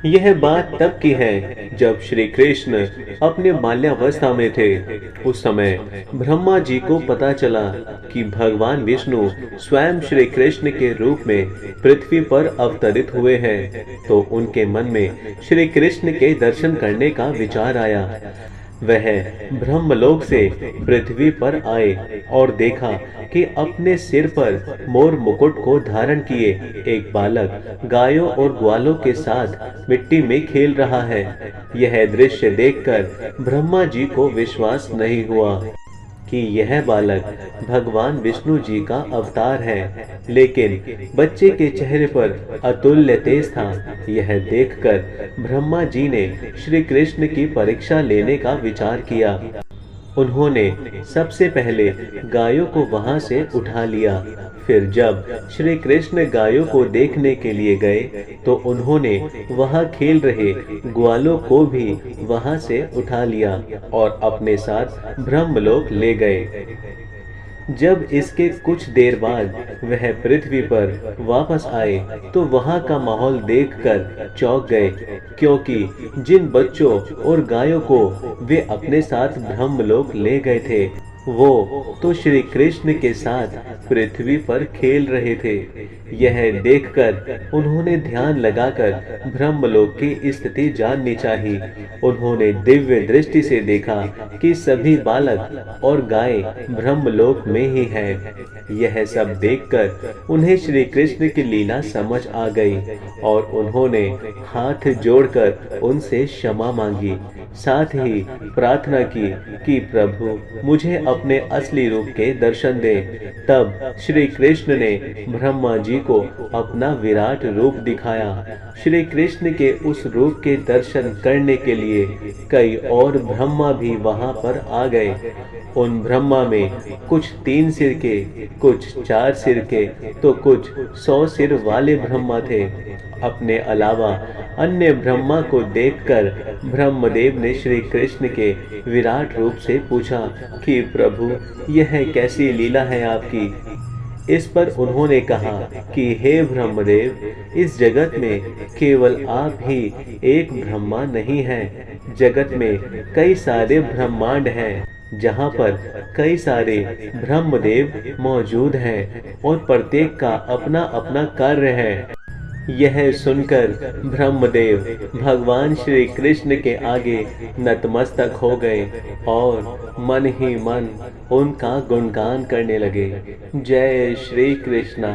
यह बात तब की है जब श्री कृष्ण अपने बाल्यावस्था में थे। उस समय ब्रह्मा जी को पता चला कि भगवान विष्णु स्वयं श्री कृष्ण के रूप में पृथ्वी पर अवतरित हुए हैं। तो उनके मन में श्री कृष्ण के दर्शन करने का विचार आया। वह ब्रह्मलोक से पृथ्वी पर आए और देखा कि अपने सिर पर मोर मुकुट को धारण किए एक बालक गायों और ग्वालों के साथ मिट्टी में खेल रहा है। यह दृश्य देखकर ब्रह्मा जी को विश्वास नहीं हुआ कि यह बालक भगवान विष्णु जी का अवतार है, लेकिन बच्चे के चेहरे पर अतुल्य तेज था। यह देखकर ब्रह्मा जी ने श्री कृष्ण की परीक्षा लेने का विचार किया। उन्होंने सबसे पहले गायों को वहां से उठा लिया। फिर जब श्री कृष्ण गायों को देखने के लिए गए तो उन्होंने वहां खेल रहे ग्वालों को भी वहां से उठा लिया और अपने साथ ब्रह्मलोक ले गए। जब इसके कुछ देर बाद वह पृथ्वी पर वापस आए तो वहां का माहौल देखकर चौंक गए, क्योंकि जिन बच्चों और गायों को वे अपने साथ ब्रह्मलोक ले गए थे वो तो श्री कृष्ण के साथ पृथ्वी पर खेल रहे थे। यह देखकर उन्होंने ध्यान लगाकर ब्रह्मलोक की स्थिति जाननी चाहिए। उन्होंने दिव्य दृष्टि से देखा कि सभी बालक और गाय ब्रह्मलोक में ही हैं। यह सब देखकर उन्हें श्री कृष्ण की लीला समझ आ गई और उन्होंने हाथ जोड़कर उनसे क्षमा मांगी। साथ ही प्रार्थना की कि प्रभु मुझे अपने असली रूप के दर्शन दें। तब श्री कृष्ण ने ब्रह्मा जी को अपना विराट रूप दिखाया। श्री कृष्ण के उस रूप के दर्शन करने के लिए कई और ब्रह्मा भी वहां पर आ गए। उन ब्रह्मा में कुछ 3 सिर के, कुछ 4 सिर के, तो कुछ 100 सिर वाले ब्रह्मा थे। अपने अलावा अन्य ब्रह्मा को देखकर ब्रह्मदेव ने श्री कृष्ण के विराट रूप से पूछा कि प्रभु यह कैसी लीला है आपकी। इस पर उन्होंने कहा कि हे ब्रह्मदेव, इस जगत में केवल आप ही एक ब्रह्मा नहीं हैं। जगत में कई सारे ब्रह्मांड हैं जहाँ पर कई सारे ब्रह्मदेव मौजूद हैं और प्रत्येक का अपना अपना कार्य है। यह सुनकर ब्रह्मदेव भगवान श्री कृष्ण के आगे नतमस्तक हो गए और मन ही मन उनका गुणगान करने लगे। जय श्री कृष्णा।